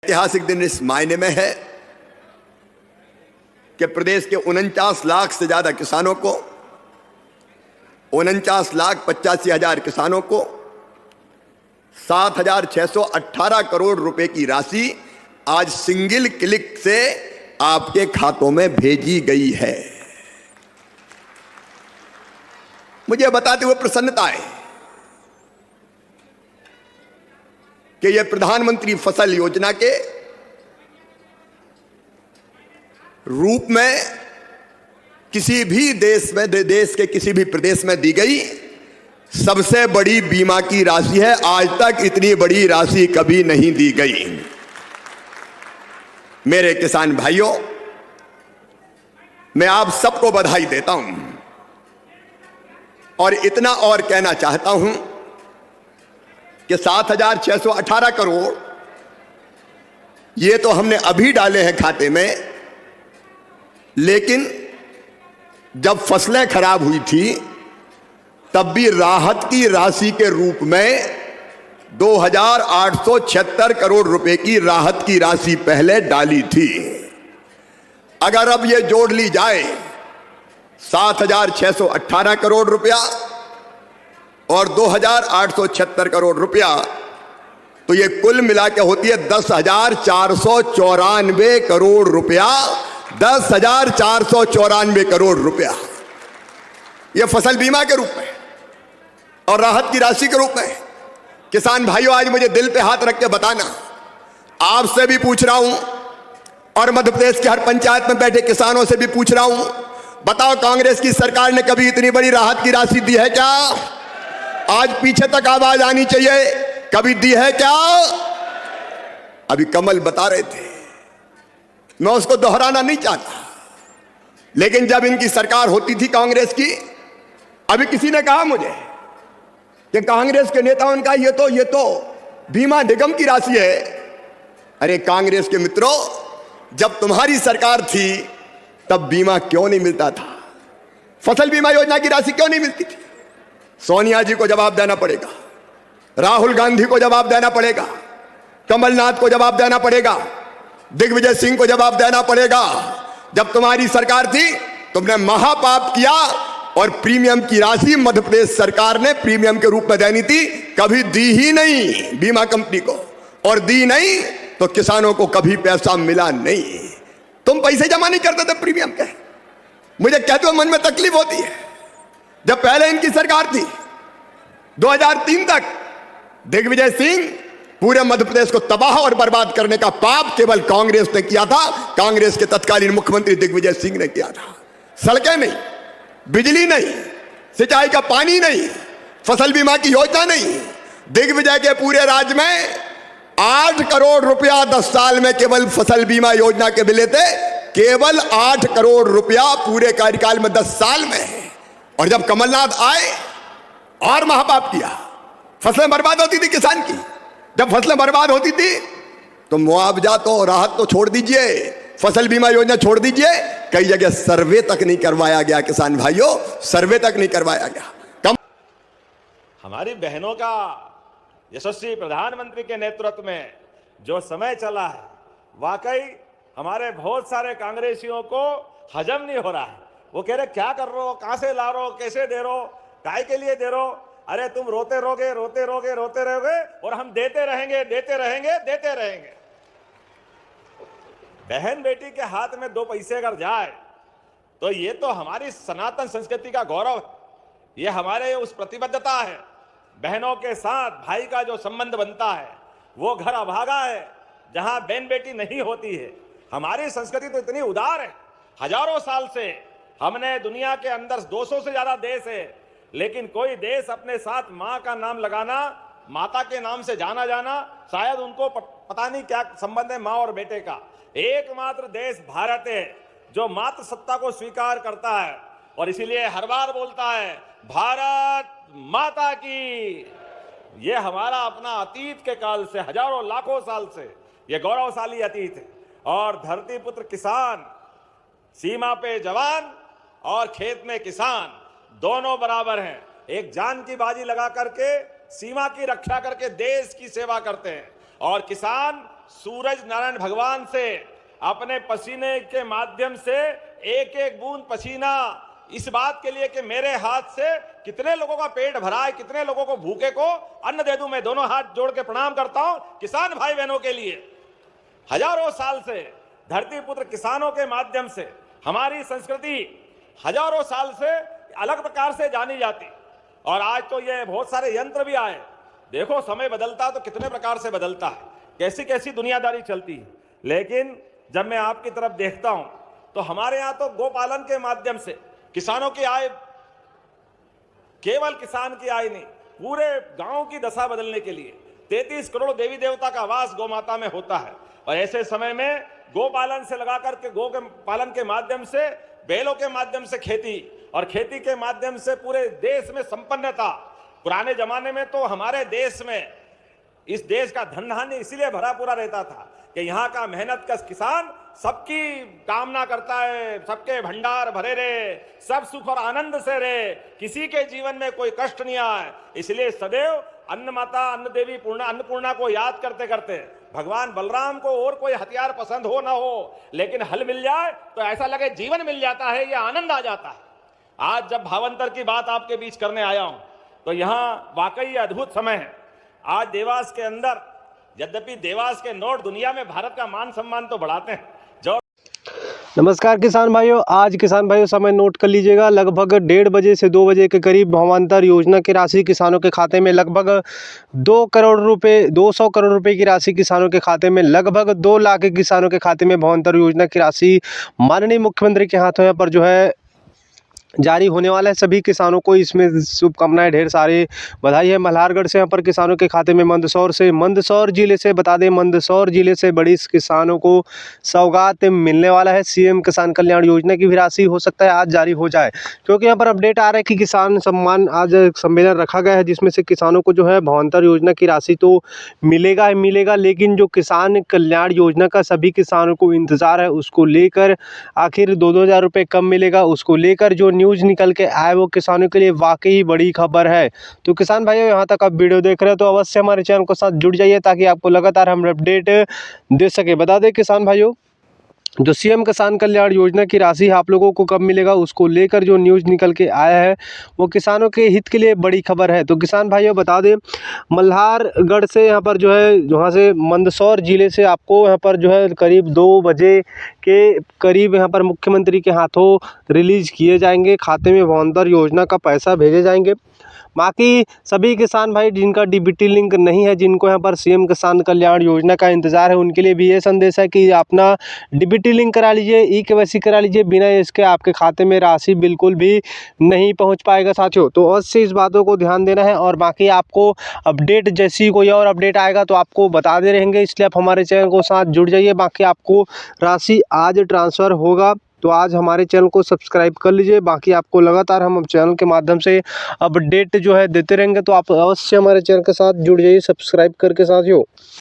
ऐतिहासिक दिन इस मायने में है कि प्रदेश के 49 लाख से ज्यादा किसानों को 49,85,000 किसानों को 7,618 करोड़ रुपए की राशि आज सिंगल क्लिक से आपके खातों में भेजी गई है। मुझे बताते हुए प्रसन्नता है कि यह प्रधानमंत्री फसल योजना के रूप में किसी भी देश के किसी भी प्रदेश में दी गई सबसे बड़ी बीमा की राशि है। आज तक इतनी बड़ी राशि कभी नहीं दी गई। मेरे किसान भाइयों, मैं आप सबको बधाई देता हूं और इतना और कहना चाहता हूं कि 7,618 करोड़ ये तो हमने अभी डाले हैं खाते में, लेकिन जब फसलें खराब हुई थी तब भी राहत की राशि के रूप में 2,876 करोड़ रुपए की राहत की राशि पहले डाली थी। अगर अब ये जोड़ ली जाए 7,618 करोड़ रुपया और 2,876 करोड़ रुपया, तो ये कुल मिला के होती है 10,494 करोड़ रुपया। 10,494 करोड़ रुपया ये फसल बीमा के रूप में और राहत की राशि के रूप में। किसान भाइयों, आज मुझे दिल पे हाथ रख के बताना, आपसे भी पूछ रहा हूं और मध्य प्रदेश के हर पंचायत में बैठे किसानों से भी पूछ रहा हूं, बताओ कांग्रेस की सरकार ने कभी इतनी बड़ी राहत की राशि दी है क्या? आज पीछे तक आवाज आनी चाहिए, कभी दी है क्या? अभी कमल बता रहे थे, मैं उसको दोहराना नहीं चाहता, लेकिन जब इनकी सरकार होती थी कांग्रेस की, अभी किसी ने कहा मुझे कि कांग्रेस के नेताओं का ये तो बीमा निगम की राशि है। अरे कांग्रेस के मित्रों, जब तुम्हारी सरकार थी तब बीमा क्यों नहीं मिलता था? फसल बीमा योजना की राशि क्यों नहीं मिलती थी? सोनिया जी को जवाब देना पड़ेगा, राहुल गांधी को जवाब देना पड़ेगा, कमलनाथ को जवाब देना पड़ेगा, दिग्विजय सिंह को जवाब देना पड़ेगा। जब तुम्हारी सरकार थी तुमने महापाप किया और प्रीमियम की राशि मध्य प्रदेश सरकार ने प्रीमियम के रूप में देनी थी, कभी दी ही नहीं बीमा कंपनी को, और दी नहीं तो किसानों को कभी पैसा मिला नहीं। तुम पैसे जमा नहीं करते थे प्रीमियम के। मुझे कहते हुए मन में तकलीफ होती है, जब पहले इनकी सरकार थी 2003 तक दिग्विजय सिंह पूरे मध्य प्रदेश को तबाह और बर्बाद करने का पाप केवल कांग्रेस ने किया था। कांग्रेस के तत्कालीन मुख्यमंत्री दिग्विजय सिंह ने किया था। सड़कें नहीं, बिजली नहीं, सिंचाई का पानी नहीं, फसल बीमा की योजना नहीं। दिग्विजय के पूरे राज्य में 8 करोड़ रुपया 10 साल में केवल फसल बीमा योजना के मिले थे। केवल 8 करोड़ रुपया पूरे कार्यकाल में 10 साल में। और जब कमलनाथ आए और महापाप किया, फसलें बर्बाद होती थी किसान की। जब फसलें बर्बाद होती थी तो मुआवजा तो राहत तो छोड़ दीजिए, फसल बीमा योजना छोड़ दीजिए, कई जगह सर्वे तक नहीं करवाया गया। किसान भाइयों, सर्वे तक नहीं करवाया गया। हमारी बहनों का यशस्वी प्रधानमंत्री के नेतृत्व में जो समय चला है, वाकई हमारे बहुत सारे कांग्रेसियों को हजम नहीं हो रहा है। वो कह रहे क्या कर रहे हो, कहां से ला रहे हो, कैसे दे रहे हो, काय के लिए दे रहे हो? अरे तुम रोते रहोगे, रोते रहोगे, रोते रहोगे और हम देते रहेंगे, देते रहेंगे, देते रहेंगे। बहन बेटी के हाथ में 2 पैसे अगर जाए तो ये तो हमारी सनातन संस्कृति का गौरव है, ये हमारे उस प्रतिबद्धता है। बहनों के साथ भाई का जो संबंध बनता है वो घर अभागा है जहां बहन बेटी नहीं होती है। हमारी संस्कृति तो इतनी उदार है, हजारों साल से हमने दुनिया के अंदर 200 से ज्यादा देश है, लेकिन कोई देश अपने साथ मां का नाम लगाना, माता के नाम से जाना जाना, शायद उनको पता नहीं क्या संबंध है मां और बेटे का। एकमात्र देश भारत है जो मातृ सत्ता को स्वीकार करता है और इसीलिए हर बार बोलता है भारत माता की। ये हमारा अपना अतीत के काल से, हजारों लाखों साल से ये गौरवशाली अतीत है। और धरती पुत्र किसान, सीमा पे जवान और खेत में किसान दोनों बराबर हैं। एक जान की बाजी लगा करके सीमा की रक्षा करके देश की सेवा करते हैं और किसान सूरज नारायण भगवान से अपने पसीने के माध्यम से एक एक बूंद पसीना इस बात के लिए कि मेरे हाथ से कितने लोगों का पेट भरा है, कितने लोगों को भूखे को अन्न दे दूं। मैं दोनों हाथ जोड़ के प्रणाम करता हूं किसान भाई बहनों के लिए। हजारों साल से धरती पुत्र किसानों के माध्यम से हमारी संस्कृति हजारों साल से अलग प्रकार से जानी जाती, और आज तो ये बहुत सारे यंत्र भी आए। देखो समय बदलता तो कितने प्रकार से बदलता है, कैसी कैसी दुनियादारी चलती है। लेकिन जब मैं आपकी तरफ देखता हूं तो हमारे यहां तो गोपालन के माध्यम से किसानों की आय, केवल किसान की आय नहीं, पूरे गांव की दशा बदलने के लिए 33 करोड़ देवी देवता का वास गौ माता में होता है। और ऐसे समय में गोपालन से लगा करके गो के पालन के माध्यम से, बैलों के माध्यम से खेती, और खेती के माध्यम से पूरे देश में संपन्नता। पुराने जमाने में तो हमारे देश में, इस देश का धन धान्य इसीलिए भरा पूरा रहता था कि यहाँ का मेहनत कश किसान सबकी कामना करता है, सबके भंडार भरे रहे, सब सुख और आनंद से रहे, किसी के जीवन में कोई कष्ट नहीं आए। इसलिए सदैव अन्न माता, अन्न देवी अन्नपूर्णा को याद करते करते भगवान बलराम को और कोई हथियार पसंद हो ना हो, लेकिन हल मिल जाए तो ऐसा लगे जीवन मिल जाता है, ये आनंद आ जाता है। आज जब भावांतर की बात आपके बीच करने आया हूं तो यहाँ वाकई अद्भुत समय है। आज देवास के अंदर, यद्यपि देवास के नोट दुनिया में भारत का मान सम्मान तो बढ़ाते हैं। जो नमस्कार किसान भाइयों, आज किसान भाइयों समय नोट कर लीजिएगा। लगभग 1:30 बजे से 2 बजे के करीब भावांतर योजना की राशि किसानों के खाते में लगभग 2 करोड़ रुपए, 200 करोड़ रुपए की राशि किसानों के खाते में, लगभग 2 लाख के किसानों के खाते में भावांतर योजना की राशि माननीय मुख्यमंत्री के हाथों यहाँ पर जो है जारी होने वाला है। सभी किसानों को इसमें शुभकामनाएं, ढेर सारी बधाई है। मल्हारगढ़ से यहाँ पर किसानों के खाते में मंदसौर जिले से बता दें, मंदसौर जिले से बड़ी किसानों को सौगात मिलने वाला है। सीएम किसान कल्याण योजना की भी राशि हो सकता है आज जारी हो जाए, क्योंकि यहाँ पर अपडेट आ रहा है कि किसान सम्मान आज सम्मेलन रखा गया है, जिसमें से किसानों को जो है भावांतर योजना की राशि तो मिलेगा, लेकिन जो किसान कल्याण योजना का सभी किसानों को इंतजार है, उसको लेकर आखिर 2-2 हज़ार रुपये कम मिलेगा, उसको लेकर जो न्यूज़ निकल के आए वो किसानों के लिए वाकई बड़ी खबर है। तो किसान भाइयों, यहाँ तक आप वीडियो देख रहे हो तो अवश्य हमारे चैनल के साथ जुड़ जाइए ताकि आपको लगातार हम अपडेट दे सके। बता दें किसान भाइयों, जो सीएम किसान कल्याण योजना की राशि आप लोगों को कब मिलेगा, उसको लेकर जो न्यूज़ निकल के आया है वो किसानों के हित के लिए बड़ी खबर है। तो किसान भाइयों बता दें, मल्हारगढ़ से यहाँ पर जो है, वहाँ से मंदसौर जिले से आपको यहाँ पर जो है करीब 2 बजे के करीब यहाँ पर मुख्यमंत्री के हाथों रिलीज़ किए जाएंगे, खाते में भावांतर योजना का पैसा भेजे जाएंगे। बाकी सभी किसान भाई जिनका डीबीटी लिंक नहीं है, जिनको यहाँ पर सीएम किसान कल्याण योजना का इंतज़ार है, उनके लिए भी ये संदेश है कि अपना डीबीटी लिंक करा लीजिए, ई-केवाईसी करा लीजिए। बिना इसके आपके खाते में राशि बिल्कुल भी नहीं पहुँच पाएगा साथियों। तो अवश्य इस बातों को ध्यान देना है, और बाकी आपको अपडेट, जैसी कोई और अपडेट आएगा तो आपको बताते रहेंगे, इसलिए आप हमारे चैनल को साथ जुड़ जाइए। बाकी आपको राशि आज ट्रांसफ़र होगा, तो आज हमारे चैनल को सब्सक्राइब कर लीजिए। बाकी आपको लगातार हम चैनल के माध्यम से अपडेट जो है देते रहेंगे, तो आप अवश्य हमारे चैनल के साथ जुड़ जाइए सब्सक्राइब करके साथियों।